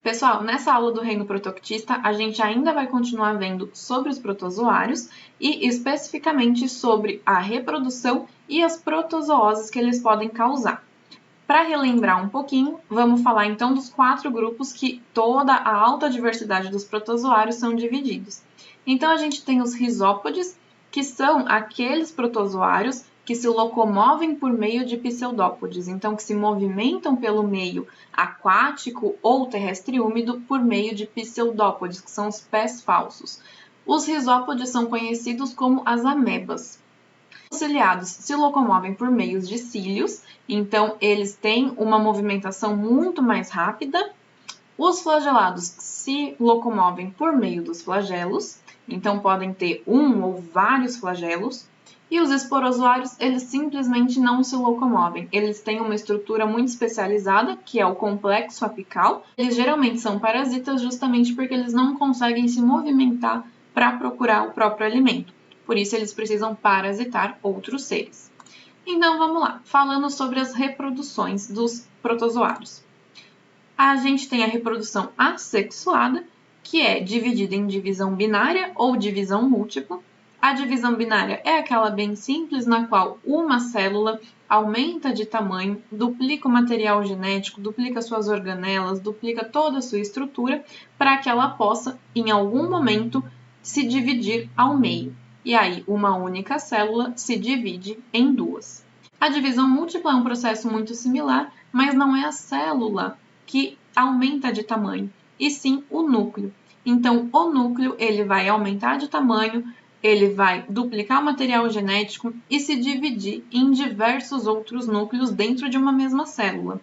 Pessoal, nessa aula do reino protoctista, a gente ainda vai continuar vendo sobre os protozoários e especificamente sobre a reprodução e as protozooses que eles podem causar. Para relembrar um pouquinho, vamos falar então dos 4 grupos que toda a alta diversidade dos protozoários são divididos. Então, a gente tem os rizópodes, que são aqueles protozoários que se locomovem por meio de pseudópodes, então que se movimentam pelo meio aquático ou terrestre úmido por meio de pseudópodes, que são os pés falsos. Os rizópodes são conhecidos como as amebas. Os ciliados se locomovem por meio de cílios, então eles têm uma movimentação muito mais rápida. Os flagelados se locomovem por meio dos flagelos, então podem ter um ou vários flagelos. E os esporozoários, eles simplesmente não se locomovem. Eles têm uma estrutura muito especializada, que é o complexo apical. Eles geralmente são parasitas justamente porque eles não conseguem se movimentar para procurar o próprio alimento. Por isso, eles precisam parasitar outros seres. Então, vamos lá. Falando sobre as reproduções dos protozoários. A gente tem a reprodução assexuada, que é dividida em divisão binária ou divisão múltipla. A divisão binária é aquela bem simples, na qual uma célula aumenta de tamanho, duplica o material genético, duplica suas organelas, duplica toda a sua estrutura, para que ela possa, em algum momento, se dividir ao meio. E aí, uma única célula se divide em duas. A divisão múltipla é um processo muito similar, mas não é a célula que aumenta de tamanho, e sim o núcleo. Então, o núcleo ele vai aumentar de tamanho, ele vai duplicar o material genético e se dividir em diversos outros núcleos dentro de uma mesma célula.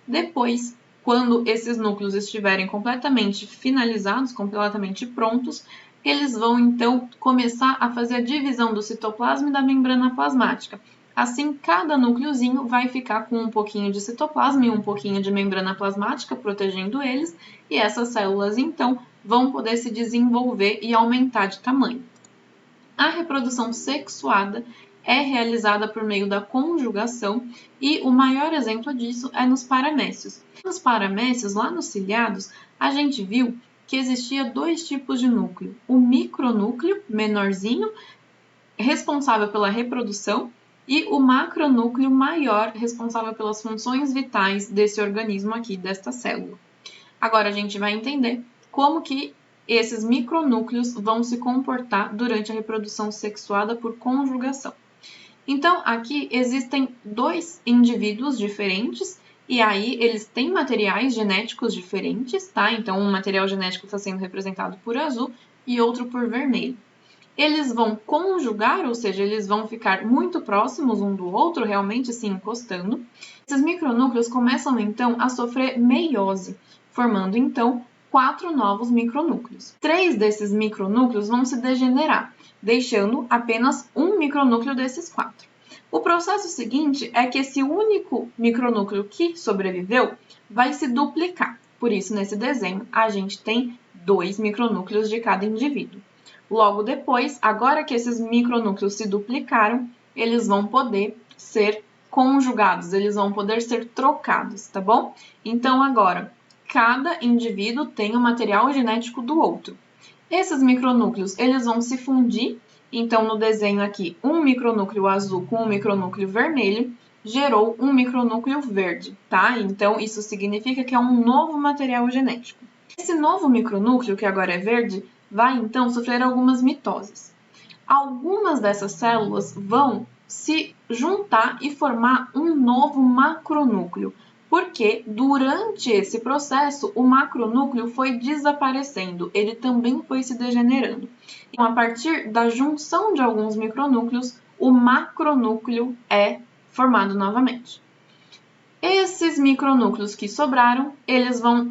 Depois, quando esses núcleos estiverem completamente finalizados, completamente prontos, eles vão então começar a fazer a divisão do citoplasma e da membrana plasmática. Assim, cada núcleozinho vai ficar com um pouquinho de citoplasma e um pouquinho de membrana plasmática protegendo eles, e essas células então vão poder se desenvolver e aumentar de tamanho. A reprodução sexuada é realizada por meio da conjugação e o maior exemplo disso é nos paramécios. Nos paramécios, lá nos ciliados, a gente viu que existia 2 tipos de núcleo. O micronúcleo, menorzinho, responsável pela reprodução, e o macronúcleo maior, responsável pelas funções vitais desse organismo aqui, desta célula. Agora a gente vai entender como que esses micronúcleos vão se comportar durante a reprodução sexuada por conjugação. Então, aqui existem 2 indivíduos diferentes, e aí eles têm materiais genéticos diferentes, tá? Então, um material genético está sendo representado por azul e outro por vermelho. Eles vão conjugar, ou seja, eles vão ficar muito próximos um do outro, realmente se encostando. Esses micronúcleos começam, então, a sofrer meiose, formando, então, 4 novos micronúcleos. 3 desses micronúcleos vão se degenerar, deixando apenas um micronúcleo desses 4. O processo seguinte é que esse único micronúcleo que sobreviveu vai se duplicar. Por isso, nesse desenho, a gente tem 2 micronúcleos de cada indivíduo. Logo depois, agora que esses micronúcleos se duplicaram, eles vão poder ser conjugados, eles vão poder ser trocados, tá bom? Então, agora, cada indivíduo tem o material genético do outro. Esses micronúcleos, eles vão se fundir, então no desenho aqui, um micronúcleo azul com um micronúcleo vermelho, gerou um micronúcleo verde, tá? Então, isso significa que é um novo material genético. Esse novo micronúcleo, que agora é verde, vai então sofrer algumas mitoses. Algumas dessas células vão se juntar e formar um novo macronúcleo, porque durante esse processo o macronúcleo foi desaparecendo, ele também foi se degenerando. Então, a partir da junção de alguns micronúcleos, o macronúcleo é formado novamente. Esses micronúcleos que sobraram,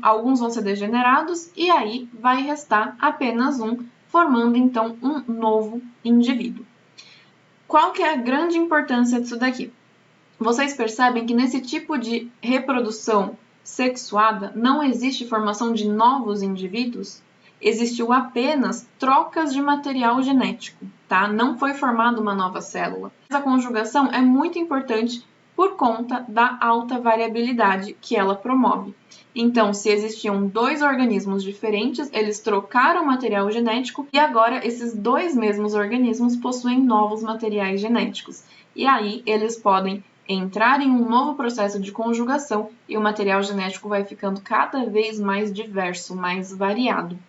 alguns vão ser degenerados e aí vai restar apenas um, formando então um novo indivíduo. Qual que é a grande importância disso daqui? Vocês percebem que nesse tipo de reprodução sexuada não existe formação de novos indivíduos? Existiu apenas trocas de material genético, tá? Não foi formada uma nova célula. A conjugação é muito importante por conta da alta variabilidade que ela promove. Então, se existiam 2 organismos diferentes, eles trocaram material genético e agora esses 2 mesmos organismos possuem novos materiais genéticos. E aí eles podem entrar em um novo processo de conjugação e o material genético vai ficando cada vez mais diverso, mais variado.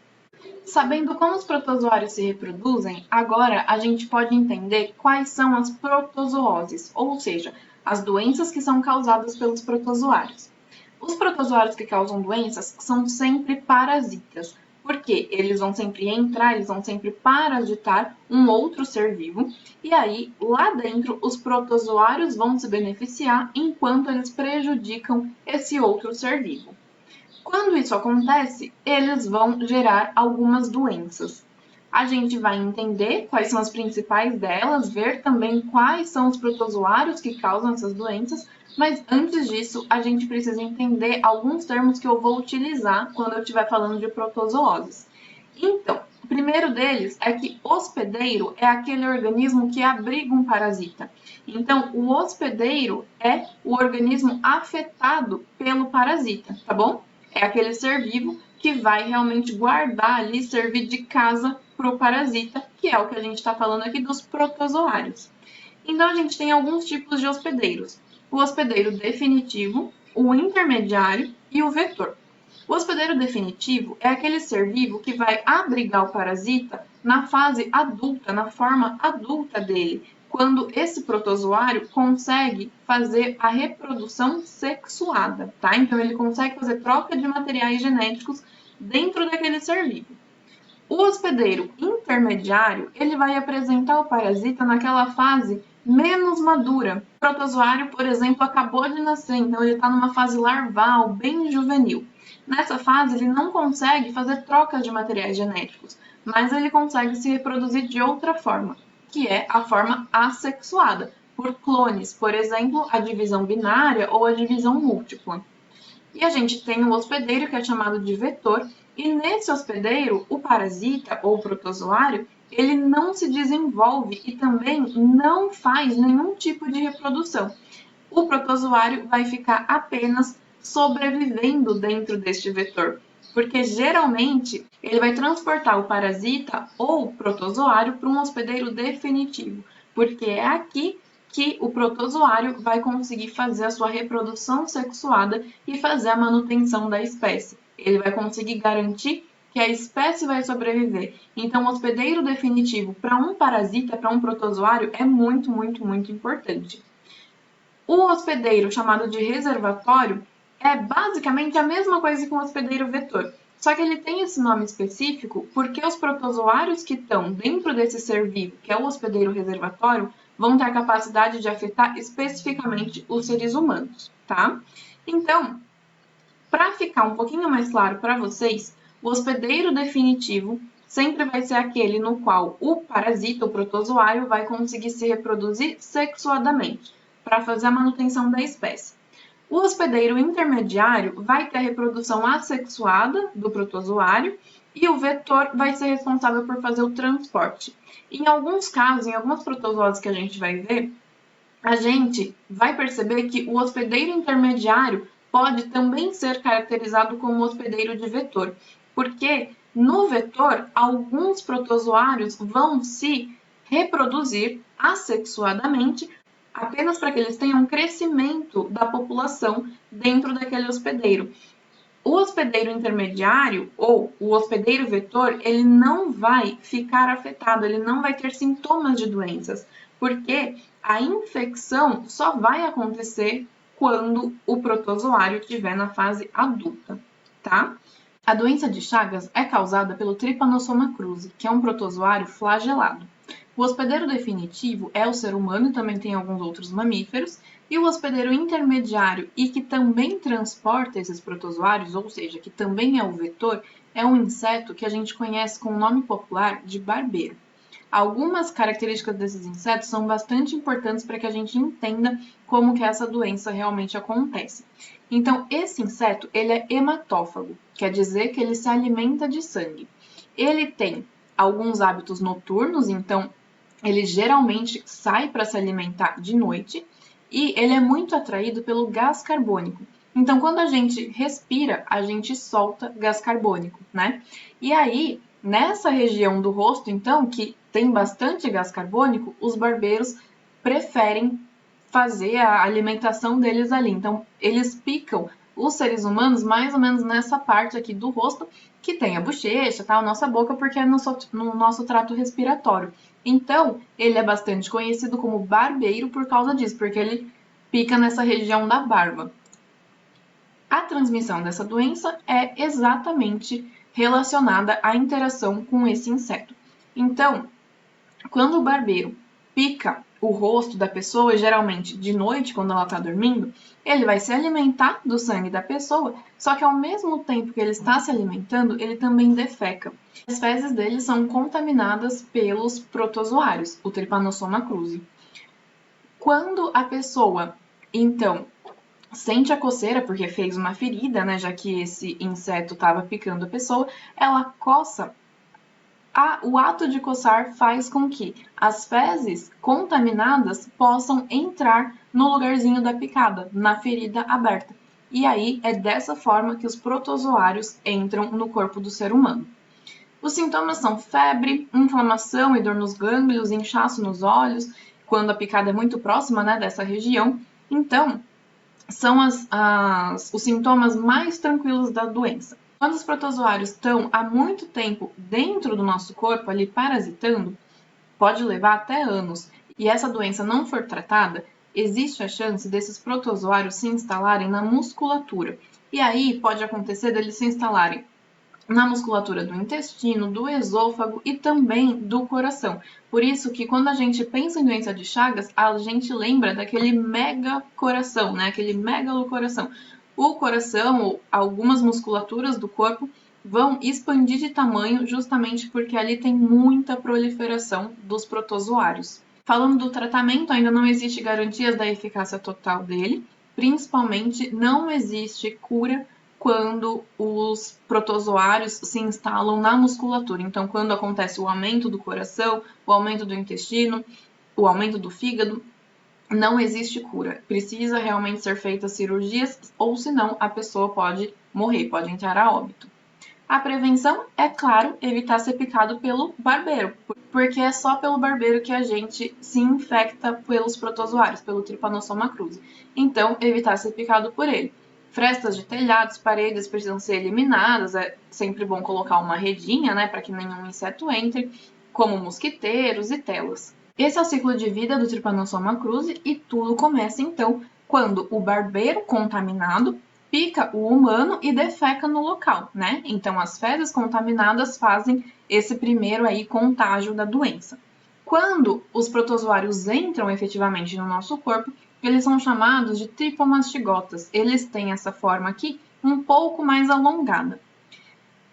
Sabendo como os protozoários se reproduzem, agora a gente pode entender quais são as protozooses, ou seja, as doenças que são causadas pelos protozoários. Os protozoários que causam doenças são sempre parasitas, porque eles vão sempre entrar, eles vão sempre parasitar um outro ser vivo, e aí lá dentro os protozoários vão se beneficiar enquanto eles prejudicam esse outro ser vivo. Quando isso acontece, eles vão gerar algumas doenças. A gente vai entender quais são as principais delas, ver também quais são os protozoários que causam essas doenças, mas antes disso, a gente precisa entender alguns termos que eu vou utilizar quando eu estiver falando de protozooses. Então, o primeiro deles é que hospedeiro é aquele organismo que abriga um parasita. Então, o hospedeiro é o organismo afetado pelo parasita, tá bom? É aquele ser vivo que vai realmente guardar ali, servir de casa para o parasita, que é o que a gente está falando aqui dos protozoários. Então, a gente tem alguns tipos de hospedeiros. O hospedeiro definitivo, o intermediário e o vetor. O hospedeiro definitivo é aquele ser vivo que vai abrigar o parasita na fase adulta, na forma adulta dele, quando esse protozoário consegue fazer a reprodução sexuada, tá? Então, ele consegue fazer troca de materiais genéticos dentro daquele ser vivo. O hospedeiro intermediário, ele vai apresentar o parasita naquela fase menos madura. O protozoário, por exemplo, acabou de nascer, então ele está numa fase larval, bem juvenil. Nessa fase, ele não consegue fazer trocas de materiais genéticos, mas ele consegue se reproduzir de outra forma, que é a forma assexuada, por clones, por exemplo, a divisão binária ou a divisão múltipla. E a gente tem o hospedeiro, que é chamado de vetor, e nesse hospedeiro, o parasita ou protozoário, ele não se desenvolve e também não faz nenhum tipo de reprodução. O protozoário vai ficar apenas sobrevivendo dentro deste vetor, porque geralmente ele vai transportar o parasita ou protozoário para um hospedeiro definitivo, porque é aqui que o protozoário vai conseguir fazer a sua reprodução sexuada e fazer a manutenção da espécie. Ele vai conseguir garantir que a espécie vai sobreviver. Então, o hospedeiro definitivo para um parasita, para um protozoário, é muito, muito, muito importante. O hospedeiro, chamado de reservatório, é basicamente a mesma coisa que um hospedeiro vetor. Só que ele tem esse nome específico porque os protozoários que estão dentro desse ser vivo, que é o hospedeiro reservatório, vão ter a capacidade de afetar especificamente os seres humanos, tá? Então, para ficar um pouquinho mais claro para vocês, o hospedeiro definitivo sempre vai ser aquele no qual o parasita, o protozoário, vai conseguir se reproduzir sexuadamente, para fazer a manutenção da espécie. O hospedeiro intermediário vai ter a reprodução assexuada do protozoário e o vetor vai ser responsável por fazer o transporte. Em alguns casos, em algumas protozooses que a gente vai ver, a gente vai perceber que o hospedeiro intermediário pode também ser caracterizado como hospedeiro de vetor, porque no vetor, alguns protozoários vão se reproduzir assexuadamente apenas para que eles tenham um crescimento da população dentro daquele hospedeiro. O hospedeiro intermediário ou o hospedeiro vetor, ele não vai ficar afetado, ele não vai ter sintomas de doenças, porque a infecção só vai acontecer quando o protozoário estiver na fase adulta, tá? A doença de Chagas é causada pelo Trypanosoma cruzi, que é um protozoário flagelado. O hospedeiro definitivo é o ser humano e também tem alguns outros mamíferos, e o hospedeiro intermediário e que também transporta esses protozoários, ou seja, que também é o vetor, é um inseto que a gente conhece com o nome popular de barbeiro. Algumas características desses insetos são bastante importantes para que a gente entenda como que essa doença realmente acontece. Então, esse inseto, ele é hematófago, quer dizer que ele se alimenta de sangue. Ele tem alguns hábitos noturnos, então ele geralmente sai para se alimentar de noite e ele é muito atraído pelo gás carbônico. Então, quando a gente respira, a gente solta gás carbônico, né? E aí, nessa região do rosto, então, que tem bastante gás carbônico, os barbeiros preferem fazer a alimentação deles ali. Então, eles picam os seres humanos mais ou menos nessa parte aqui do rosto, que tem a bochecha, tá? A nossa boca, porque é no nosso trato respiratório. Então, ele é bastante conhecido como barbeiro por causa disso, porque ele pica nessa região da barba. A transmissão dessa doença é exatamente relacionada à interação com esse inseto. Então, quando o barbeiro pica o rosto da pessoa, geralmente de noite, quando ela está dormindo, ele vai se alimentar do sangue da pessoa, só que ao mesmo tempo que ele está se alimentando, ele também defeca. As fezes dele são contaminadas pelos protozoários, o Trypanosoma cruzi. Quando a pessoa, então, sente a coceira, porque fez uma ferida, né, já que esse inseto estava picando a pessoa, ela coça. O ato de coçar faz com que as fezes contaminadas possam entrar no lugarzinho da picada, na ferida aberta. E aí é dessa forma que os protozoários entram no corpo do ser humano. Os sintomas são febre, inflamação e dor nos gânglios, inchaço nos olhos, quando a picada é muito próxima, né, dessa região. Então, são os sintomas mais tranquilos da doença. Quando os protozoários estão há muito tempo dentro do nosso corpo, ali parasitando, pode levar até anos, e essa doença não for tratada, existe a chance desses protozoários se instalarem na musculatura. E aí pode acontecer deles se instalarem na musculatura do intestino, do esôfago e também do coração. Por isso que quando a gente pensa em doença de Chagas, a gente lembra daquele mega coração, né? Aquele megalocoração. O coração ou algumas musculaturas do corpo vão expandir de tamanho justamente porque ali tem muita proliferação dos protozoários. Falando do tratamento, ainda não existe garantias da eficácia total dele, principalmente não existe cura quando os protozoários se instalam na musculatura. Então, quando acontece o aumento do coração, o aumento do intestino, o aumento do fígado, não existe cura. Precisa realmente ser feitas cirurgias, ou senão a pessoa pode morrer, pode entrar a óbito. A prevenção é, claro, evitar ser picado pelo barbeiro, porque é só pelo barbeiro que a gente se infecta pelos protozoários, pelo Trypanosoma cruzi. Então, evitar ser picado por ele. Frestas de telhados, paredes precisam ser eliminadas, é sempre bom colocar uma redinha, né, para que nenhum inseto entre, como mosquiteiros e telas. Esse é o ciclo de vida do Trypanosoma cruzi e tudo começa então quando o barbeiro contaminado pica o humano e defeca no local, né? Então as fezes contaminadas fazem esse primeiro aí contágio da doença. Quando os protozoários entram efetivamente no nosso corpo, eles são chamados de tripomastigotas. Eles têm essa forma aqui um pouco mais alongada.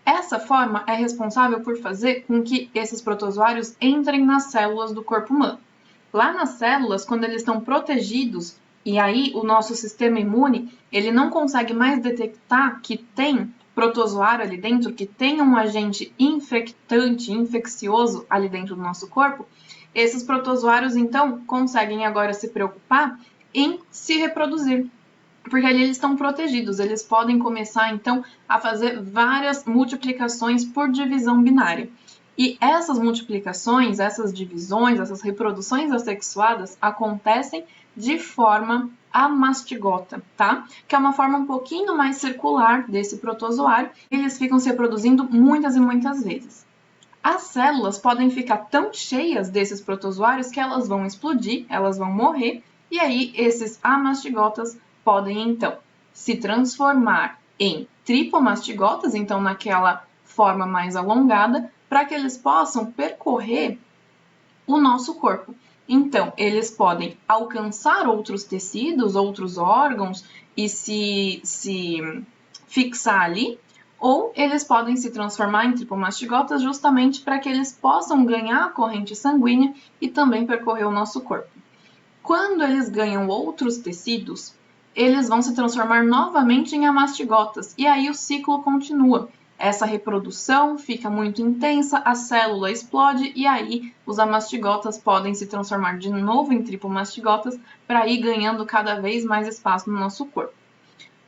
Essa forma é responsável por fazer com que esses protozoários entrem nas células do corpo humano. Lá nas células, quando eles estão protegidos, e aí o nosso sistema imune, ele não consegue mais detectar que tem protozoário ali dentro, que tem um agente infectante, infeccioso ali dentro do nosso corpo, esses protozoários, então, conseguem agora se preocupar em se reproduzir. Porque ali eles estão protegidos, eles podem começar, então, a fazer várias multiplicações por divisão binária. E essas multiplicações, essas divisões, essas reproduções assexuadas acontecem de forma amastigota, tá? Que é uma forma um pouquinho mais circular desse protozoário. Eles ficam se reproduzindo muitas e muitas vezes. As células podem ficar tão cheias desses protozoários que elas vão explodir, elas vão morrer, e aí esses amastigotas podem, então, se transformar em tripomastigotas, então naquela forma mais alongada, para que eles possam percorrer o nosso corpo. Então, eles podem alcançar outros tecidos, outros órgãos e se fixar ali, ou eles podem se transformar em tripomastigotas justamente para que eles possam ganhar a corrente sanguínea e também percorrer o nosso corpo. Quando eles ganham outros tecidos, eles vão se transformar novamente em amastigotas, e aí o ciclo continua. essa reprodução fica muito intensa, a célula explode e aí os amastigotas podem se transformar de novo em tripomastigotas para ir ganhando cada vez mais espaço no nosso corpo.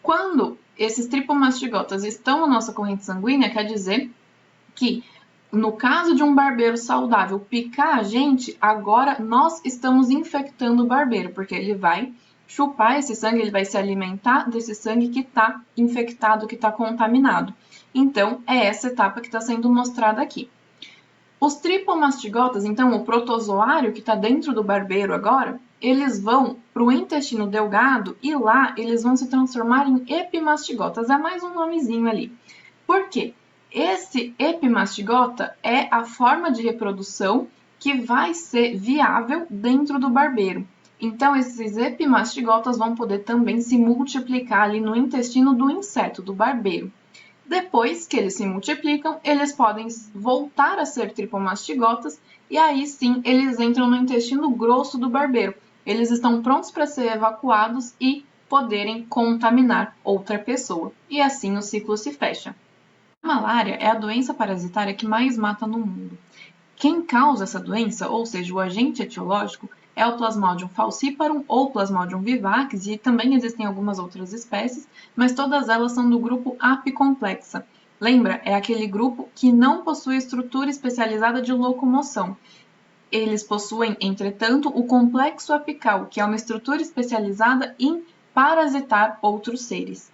Quando esses tripomastigotas estão na nossa corrente sanguínea, quer dizer que no caso de um barbeiro saudável picar a gente, agora nós estamos infectando o barbeiro, porque ele vai chupar esse sangue, ele vai se alimentar desse sangue que está infectado, que está contaminado. Então, é essa etapa que está sendo mostrada aqui. Os tripomastigotas, então, o protozoário que está dentro do barbeiro agora, eles vão para o intestino delgado e lá eles vão se transformar em epimastigotas. É mais um nomezinho ali. Por quê? Esse epimastigota é a forma de reprodução que vai ser viável dentro do barbeiro. Então, esses epimastigotas vão poder também se multiplicar ali no intestino do inseto, do barbeiro. Depois que eles se multiplicam, eles podem voltar a ser tripomastigotas e aí sim eles entram no intestino grosso do barbeiro. Eles estão prontos para ser evacuados e poderem contaminar outra pessoa. E assim o ciclo se fecha. A malária é a doença parasitária que mais mata no mundo. Quem causa essa doença, ou seja, o agente etiológico, é o Plasmodium falciparum ou Plasmodium vivax, e também existem algumas outras espécies, mas todas elas são do grupo apicomplexa. Lembra? É aquele grupo que não possui estrutura especializada de locomoção. Eles possuem, entretanto, o complexo apical, que é uma estrutura especializada em parasitar outros seres.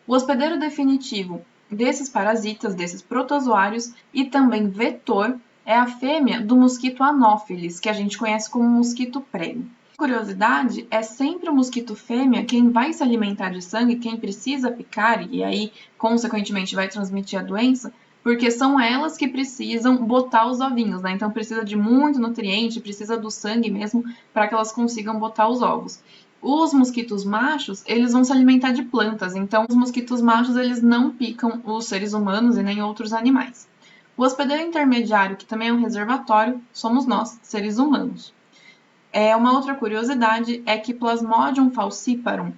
O hospedeiro definitivo desses parasitas, desses protozoários e também vetor é a fêmea do mosquito Anopheles, que a gente conhece como mosquito prego. Curiosidade, é sempre o mosquito fêmea quem vai se alimentar de sangue, quem precisa picar e aí, consequentemente, vai transmitir a doença, porque são elas que precisam botar os ovinhos, né? Então precisa de muito nutriente, precisa do sangue mesmo para que elas consigam botar os ovos. Os mosquitos machos, eles vão se alimentar de plantas, então os mosquitos machos, eles não picam os seres humanos e nem outros animais. O hospedeiro intermediário, que também é um reservatório, somos nós, seres humanos. Uma outra curiosidade é que Plasmodium falciparum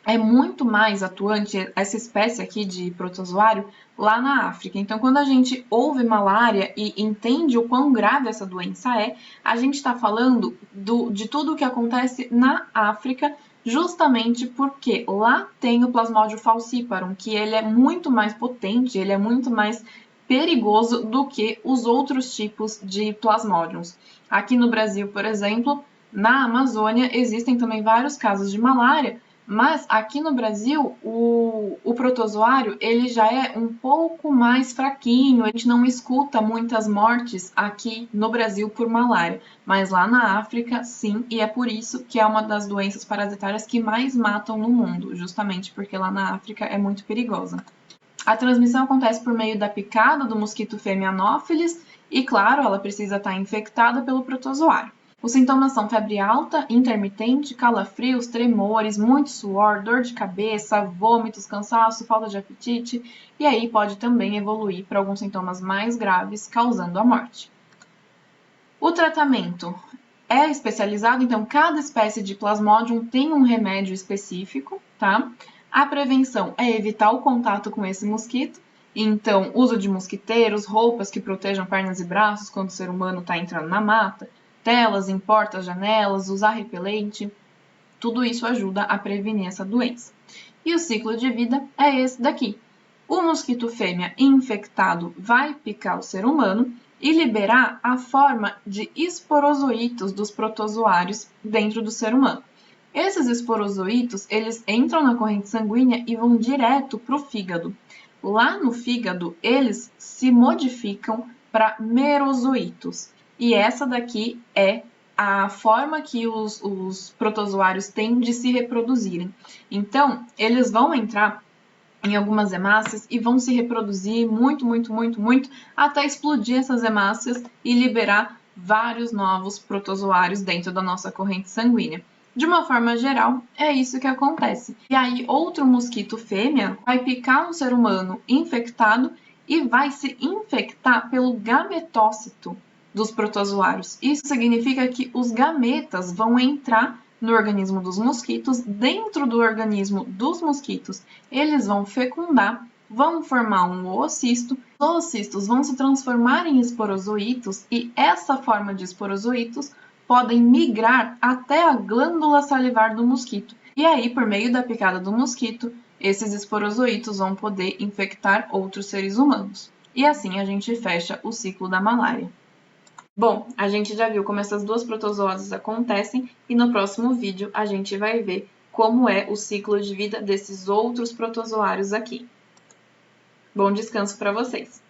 é muito mais atuante, essa espécie aqui de protozoário, lá na África. Então, quando a gente ouve malária e entende o quão grave essa doença é, a gente está falando de tudo o que acontece na África, justamente porque lá tem o Plasmodium falciparum, que ele é muito mais potente, ele é muito mais perigoso do que os outros tipos de plasmódiums. Aqui no Brasil, por exemplo, na Amazônia, existem também vários casos de malária, mas aqui no Brasil, o protozoário ele já é um pouco mais fraquinho, a gente não escuta muitas mortes aqui no Brasil por malária, mas lá na África, sim, e é por isso que é uma das doenças parasitárias que mais matam no mundo, justamente porque lá na África é muito perigosa. A transmissão acontece por meio da picada do mosquito fêmea Anopheles e, claro, ela precisa estar infectada pelo protozoário. Os sintomas são febre alta, intermitente, calafrios, tremores, muito suor, dor de cabeça, vômitos, cansaço, falta de apetite, e aí pode também evoluir para alguns sintomas mais graves, causando a morte. O tratamento é especializado, então cada espécie de Plasmodium tem um remédio específico, tá? A prevenção é evitar o contato com esse mosquito, então uso de mosquiteiros, roupas que protejam pernas e braços quando o ser humano está entrando na mata, telas em portas, janelas, usar repelente, tudo isso ajuda a prevenir essa doença. E o ciclo de vida é esse daqui. O mosquito fêmea infectado vai picar o ser humano e liberar a forma de esporozoítos dos protozoários dentro do ser humano. Esses esporozoítos, eles entram na corrente sanguínea e vão direto para o fígado. Lá no fígado, eles se modificam para merozoítos. E essa daqui é a forma que os protozoários têm de se reproduzirem. Então, eles vão entrar em algumas hemácias e vão se reproduzir muito, até explodir essas hemácias e liberar vários novos protozoários dentro da nossa corrente sanguínea. De uma forma geral, é isso que acontece. E aí, outro mosquito fêmea vai picar um ser humano infectado e vai se infectar pelo gametócito dos protozoários. Isso significa que os gametas vão entrar no organismo dos mosquitos, dentro do organismo dos mosquitos, eles vão fecundar vão formar um oocisto. Os oocistos vão se transformar em esporozoítos e essa forma de esporozoítos podem migrar até a glândula salivar do mosquito. E aí, por meio da picada do mosquito, esses esporozoítos vão poder infectar outros seres humanos. E assim a gente fecha o ciclo da malária. Bom, a gente já viu como essas duas protozooses acontecem e no próximo vídeo a gente vai ver como é o ciclo de vida desses outros protozoários aqui. Bom descanso para vocês!